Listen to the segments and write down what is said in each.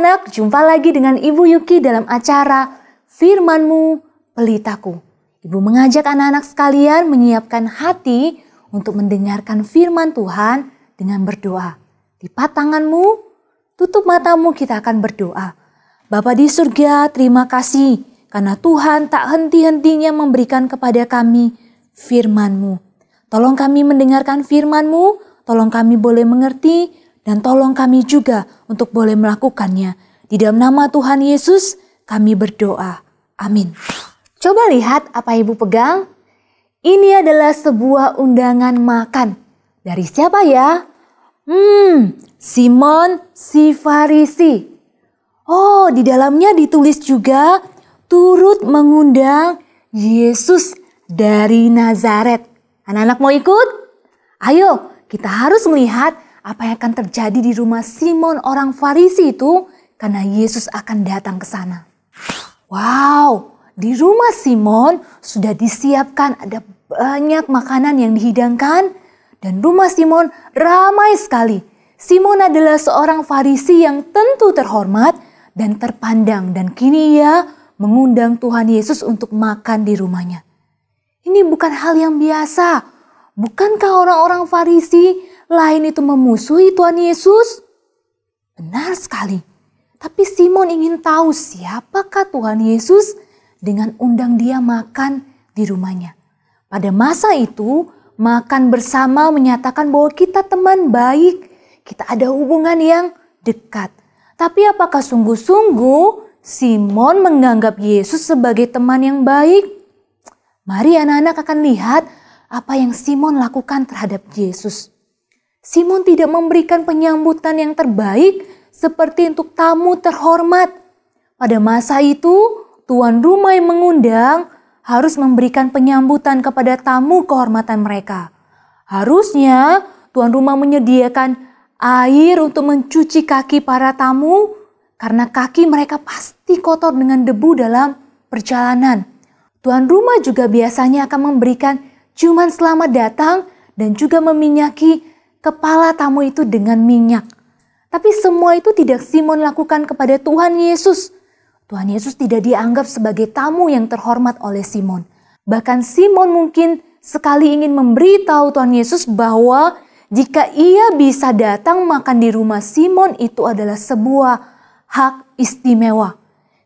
anak-anak, jumpa lagi dengan Ibu Yuki dalam acara Firman-Mu Pelitaku. Ibu mengajak anak-anak sekalian menyiapkan hati untuk mendengarkan firman Tuhan dengan berdoa. Lipat tanganmu, tutup matamu, kita akan berdoa. Bapa di surga, terima kasih karena Tuhan tak henti-hentinya memberikan kepada kami firman-Mu. Tolong kami mendengarkan firman-Mu, tolong kami boleh mengerti, dan tolong kami juga untuk boleh melakukannya. Di dalam nama Tuhan Yesus kami berdoa. Amin. Coba lihat apa Ibu pegang. Ini adalah sebuah undangan makan. Dari siapa ya? Simon si Farisi. Oh, di dalamnya ditulis juga turut mengundang Yesus dari Nazaret. Anak-anak mau ikut? Ayo, kita harus melihat apa yang akan terjadi di rumah Simon orang Farisi itu karena Yesus akan datang ke sana. Wow, di rumah Simon sudah disiapkan, ada banyak makanan yang dihidangkan dan rumah Simon ramai sekali. Simon adalah seorang Farisi yang tentu terhormat dan terpandang dan kini ia mengundang Tuhan Yesus untuk makan di rumahnya. Ini bukan hal yang biasa. Bukankah orang-orang Farisi lain itu memusuhi Tuhan Yesus? Benar sekali. Tapi Simon ingin tahu siapakah Tuhan Yesus dengan undang dia makan di rumahnya. Pada masa itu, makan bersama menyatakan bahwa kita teman baik. Kita ada hubungan yang dekat. Tapi apakah sungguh-sungguh Simon menganggap Yesus sebagai teman yang baik? Mari anak-anak akan lihat apa yang Simon lakukan terhadap Yesus. Simon tidak memberikan penyambutan yang terbaik seperti untuk tamu terhormat. Pada masa itu, tuan rumah yang mengundang harus memberikan penyambutan kepada tamu kehormatan mereka. Harusnya tuan rumah menyediakan air untuk mencuci kaki para tamu karena kaki mereka pasti kotor dengan debu dalam perjalanan. Tuan rumah juga biasanya akan memberikan ciuman selamat datang dan juga meminyaki kepala tamu itu dengan minyak. Tapi semua itu tidak Simon lakukan kepada Tuhan Yesus. Tuhan Yesus tidak dianggap sebagai tamu yang terhormat oleh Simon. Bahkan Simon mungkin sekali ingin memberitahu Tuhan Yesus bahwa jika ia bisa datang makan di rumah Simon itu adalah sebuah hak istimewa.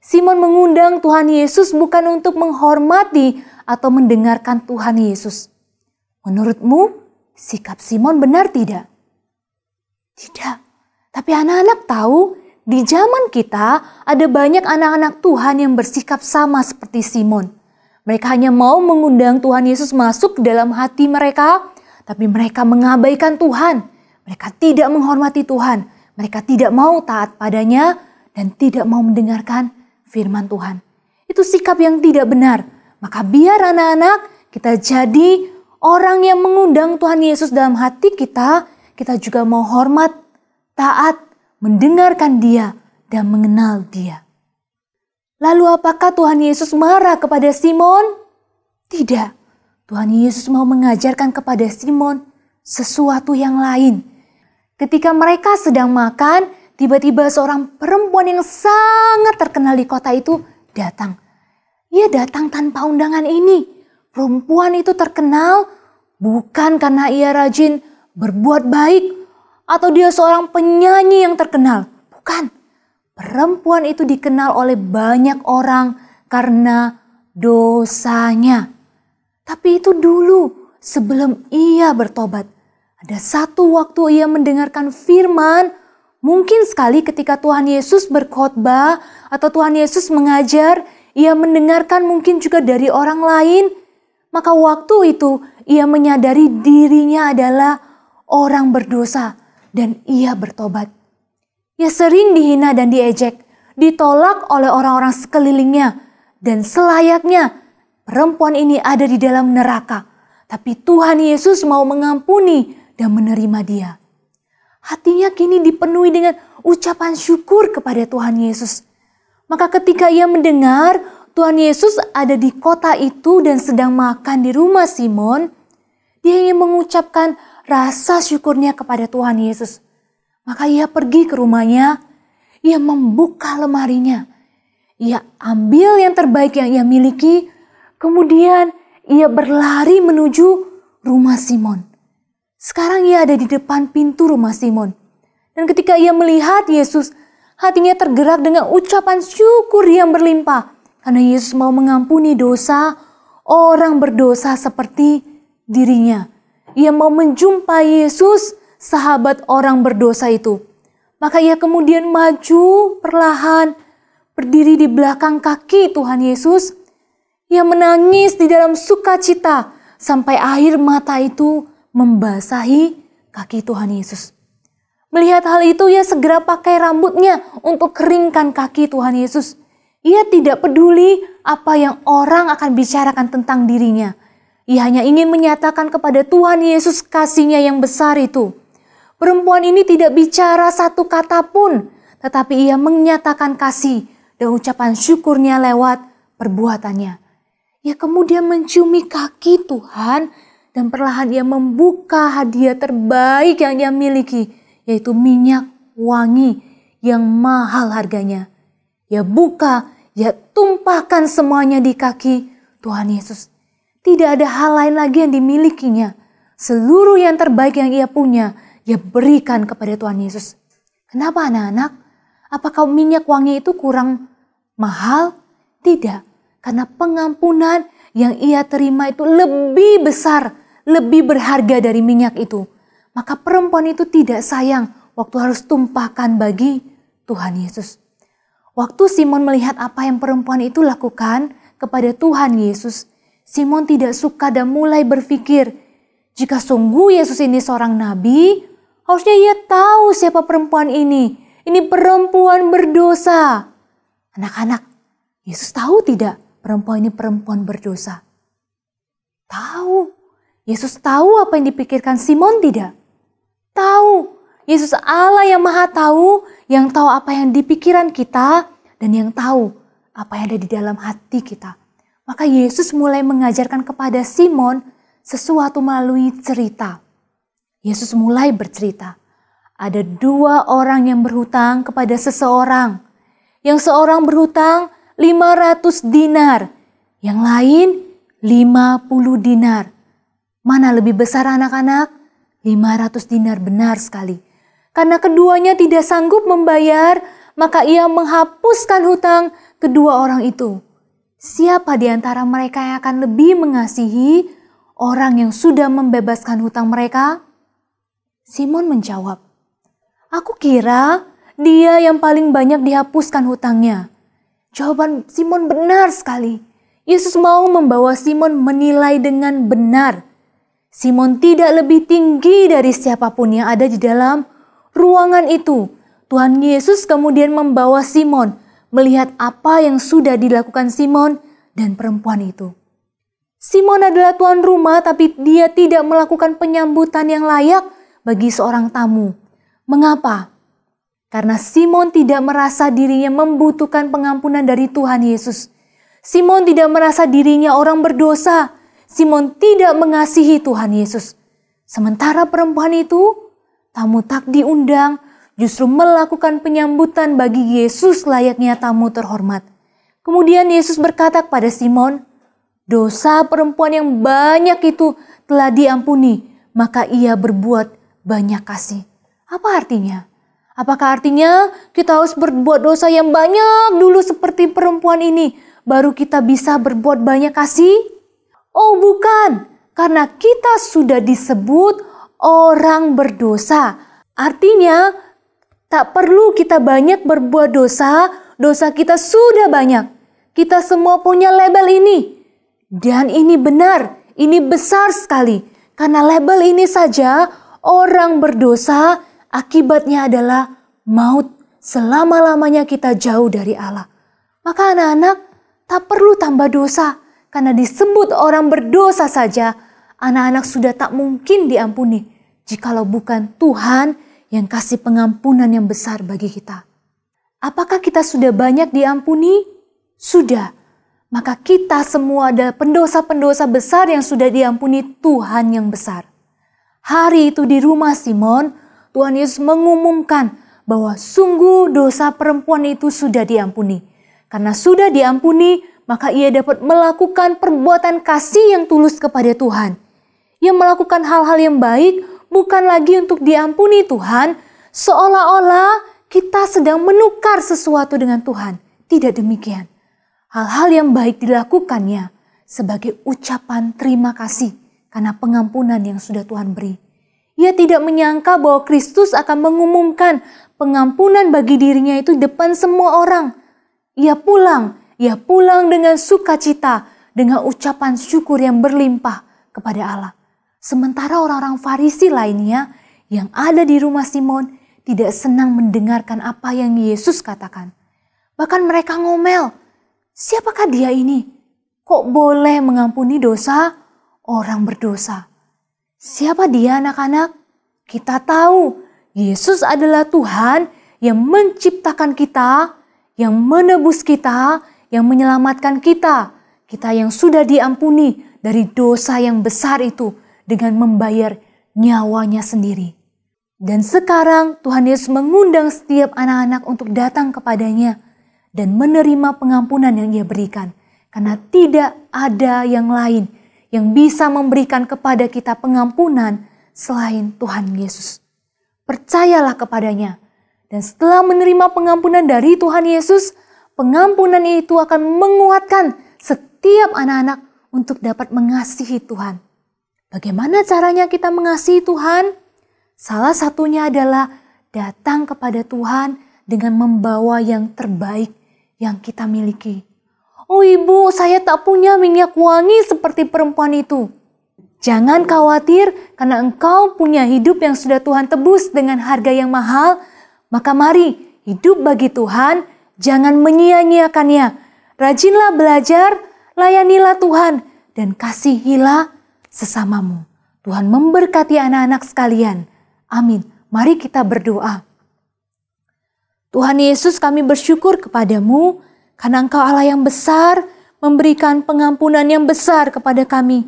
Simon mengundang Tuhan Yesus bukan untuk menghormati atau mendengarkan Tuhan Yesus. Menurutmu, sikap Simon benar tidak? Tidak. Tapi anak-anak tahu, di zaman kita ada banyak anak-anak Tuhan yang bersikap sama seperti Simon. Mereka hanya mau mengundang Tuhan Yesus masuk ke dalam hati mereka, tapi mereka mengabaikan Tuhan. Mereka tidak menghormati Tuhan. Mereka tidak mau taat padanya dan tidak mau mendengarkan firman Tuhan. Itu sikap yang tidak benar. Maka biar anak-anak kita jadi orang yang mengundang Tuhan Yesus dalam hati kita, kita juga mau hormat, taat, mendengarkan Dia, dan mengenal Dia. Lalu apakah Tuhan Yesus marah kepada Simon? Tidak. Tuhan Yesus mau mengajarkan kepada Simon sesuatu yang lain. Ketika mereka sedang makan, tiba-tiba seorang perempuan yang sangat terkenal di kota itu datang. Ia datang tanpa undangan ini. Perempuan itu terkenal bukan karena ia rajin berbuat baik atau dia seorang penyanyi yang terkenal. Bukan. Perempuan itu dikenal oleh banyak orang karena dosanya. Tapi itu dulu sebelum ia bertobat. Ada satu waktu ia mendengarkan firman. Mungkin sekali ketika Tuhan Yesus berkhotbah atau Tuhan Yesus mengajar, ia mendengarkan mungkin juga dari orang lain. Maka waktu itu ia menyadari dirinya adalah orang berdosa dan ia bertobat. Ia sering dihina dan diejek, ditolak oleh orang-orang sekelilingnya. Dan selayaknya perempuan ini ada di dalam neraka. Tapi Tuhan Yesus mau mengampuni dan menerima dia. Hatinya kini dipenuhi dengan ucapan syukur kepada Tuhan Yesus. Maka ketika ia mendengar Tuhan Yesus ada di kota itu dan sedang makan di rumah Simon, dia ingin mengucapkan rasa syukurnya kepada Tuhan Yesus. Maka ia pergi ke rumahnya, ia membuka lemarinya. Ia ambil yang terbaik yang ia miliki, kemudian ia berlari menuju rumah Simon. Sekarang ia ada di depan pintu rumah Simon. Dan ketika ia melihat Yesus, hatinya tergerak dengan ucapan syukur yang berlimpah. Karena Yesus mau mengampuni dosa orang berdosa seperti dirinya. Ia mau menjumpai Yesus, sahabat orang berdosa itu. Maka ia kemudian maju perlahan, berdiri di belakang kaki Tuhan Yesus. Ia menangis di dalam sukacita sampai air mata itu membasahi kaki Tuhan Yesus. Melihat hal itu, ia segera pakai rambutnya untuk keringkan kaki Tuhan Yesus. Ia tidak peduli apa yang orang akan bicarakan tentang dirinya. Ia hanya ingin menyatakan kepada Tuhan Yesus kasih-Nya yang besar itu. Perempuan ini tidak bicara satu kata pun, tetapi ia menyatakan kasih dan ucapan syukurnya lewat perbuatannya. Ia kemudian menciumi kaki Tuhan dan perlahan ia membuka hadiah terbaik yang ia miliki, yaitu minyak wangi yang mahal harganya. Ia buka, ia tumpahkan semuanya di kaki Tuhan Yesus. Tidak ada hal lain lagi yang dimilikinya. Seluruh yang terbaik yang ia punya, ia berikan kepada Tuhan Yesus. Kenapa anak-anak? Apakah minyak wangi itu kurang mahal? Tidak. Karena pengampunan yang ia terima itu lebih besar, lebih berharga dari minyak itu. Maka perempuan itu tidak sayang waktu harus tumpahkan bagi Tuhan Yesus. Waktu Simon melihat apa yang perempuan itu lakukan kepada Tuhan Yesus, Simon tidak suka dan mulai berpikir, jika sungguh Yesus ini seorang nabi, harusnya ia tahu siapa perempuan ini. Ini perempuan berdosa. Anak-anak, Yesus tahu tidak perempuan ini perempuan berdosa? Tahu. Yesus tahu apa yang dipikirkan Simon tidak? Tahu. Yesus Allah yang maha tahu, yang tahu apa yang di pikiran kita, dan yang tahu apa yang ada di dalam hati kita. Maka Yesus mulai mengajarkan kepada Simon sesuatu melalui cerita. Yesus mulai bercerita. Ada 2 orang yang berhutang kepada seseorang. Yang seorang berhutang 500 dinar. Yang lain 50 dinar. Mana lebih besar anak-anak? 500 dinar, benar sekali. Karena keduanya tidak sanggup membayar, maka ia menghapuskan hutang kedua orang itu. Siapa di antara mereka yang akan lebih mengasihi orang yang sudah membebaskan hutang mereka? Simon menjawab, aku kira dia yang paling banyak dihapuskan hutangnya. Jawaban Simon benar sekali. Yesus mau membawa Simon menilai dengan benar. Simon tidak lebih tinggi dari siapapun yang ada di dalam ruangan itu. Tuhan Yesus kemudian membawa Simon melihat apa yang sudah dilakukan Simon dan perempuan itu. Simon adalah tuan rumah, tapi dia tidak melakukan penyambutan yang layak bagi seorang tamu. Mengapa? Karena Simon tidak merasa dirinya membutuhkan pengampunan dari Tuhan Yesus. Simon tidak merasa dirinya orang berdosa. Simon tidak mengasihi Tuhan Yesus. Sementara perempuan itu, tamu tak diundang, justru melakukan penyambutan bagi Yesus layaknya tamu terhormat. Kemudian Yesus berkata kepada Simon, dosa perempuan yang banyak itu telah diampuni, maka ia berbuat banyak kasih. Apa artinya? Apakah artinya kita harus berbuat dosa yang banyak dulu seperti perempuan ini, baru kita bisa berbuat banyak kasih? Oh bukan, karena kita sudah disebut orang berdosa. Artinya tak perlu kita banyak berbuat dosa, dosa kita sudah banyak. Kita semua punya label ini. Dan ini benar, ini besar sekali. Karena label ini saja orang berdosa akibatnya adalah maut. Selama-lamanya kita jauh dari Allah. Maka anak-anak tak perlu tambah dosa. Karena disebut orang berdosa saja, anak-anak sudah tak mungkin diampuni. Jikalau bukan Tuhan yang kasih pengampunan yang besar bagi kita. Apakah kita sudah banyak diampuni? Sudah. Maka kita semua adalah pendosa-pendosa besar yang sudah diampuni Tuhan yang besar. Hari itu di rumah Simon, Tuhan Yesus mengumumkan bahwa sungguh dosa perempuan itu sudah diampuni. Karena sudah diampuni, maka ia dapat melakukan perbuatan kasih yang tulus kepada Tuhan. Ia melakukan hal-hal yang baik bukan lagi untuk diampuni Tuhan, seolah-olah kita sedang menukar sesuatu dengan Tuhan. Tidak demikian. Hal-hal yang baik dilakukannya sebagai ucapan terima kasih karena pengampunan yang sudah Tuhan beri. Ia tidak menyangka bahwa Kristus akan mengumumkan pengampunan bagi dirinya itu depan semua orang. Ia pulang dengan sukacita, dengan ucapan syukur yang berlimpah kepada Allah. Sementara orang-orang Farisi lainnya yang ada di rumah Simon tidak senang mendengarkan apa yang Yesus katakan. Bahkan mereka ngomel, siapakah dia ini? Kok boleh mengampuni dosa orang berdosa? Siapa dia anak-anak? Kita tahu Yesus adalah Tuhan yang menciptakan kita, yang menebus kita, yang menyelamatkan kita. Kita yang sudah diampuni dari dosa yang besar itu dengan membayar nyawanya sendiri. Dan sekarang Tuhan Yesus mengundang setiap anak-anak untuk datang kepadanya dan menerima pengampunan yang Ia berikan. Karena tidak ada yang lain yang bisa memberikan kepada kita pengampunan selain Tuhan Yesus. Percayalah kepadanya. Dan setelah menerima pengampunan dari Tuhan Yesus, pengampunan itu akan menguatkan setiap anak-anak untuk dapat mengasihi Tuhan. Bagaimana caranya kita mengasihi Tuhan? Salah satunya adalah datang kepada Tuhan dengan membawa yang terbaik yang kita miliki. Oh ibu, saya tak punya minyak wangi seperti perempuan itu. Jangan khawatir karena engkau punya hidup yang sudah Tuhan tebus dengan harga yang mahal. Maka mari hidup bagi Tuhan, jangan menyia-nyiakannya. Rajinlah belajar, layanilah Tuhan, dan kasihilah sesamamu. Tuhan memberkati anak-anak sekalian. Amin. Mari kita berdoa. Tuhan Yesus, kami bersyukur kepadamu karena Engkau Allah yang besar memberikan pengampunan yang besar kepada kami,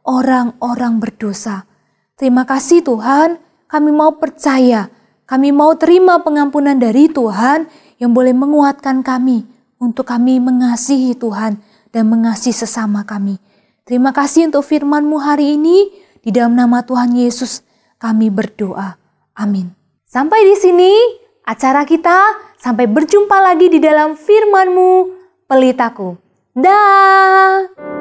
orang-orang berdosa. Terima kasih Tuhan, kami mau percaya, kami mau terima pengampunan dari Tuhan yang boleh menguatkan kami untuk kami mengasihi Tuhan dan mengasihi sesama kami. Terima kasih untuk firman-Mu hari ini, di dalam nama Tuhan Yesus kami berdoa. Amin. Sampai di sini acara kita. Sampai berjumpa lagi di dalam firman-Mu, Pelitaku. Dah.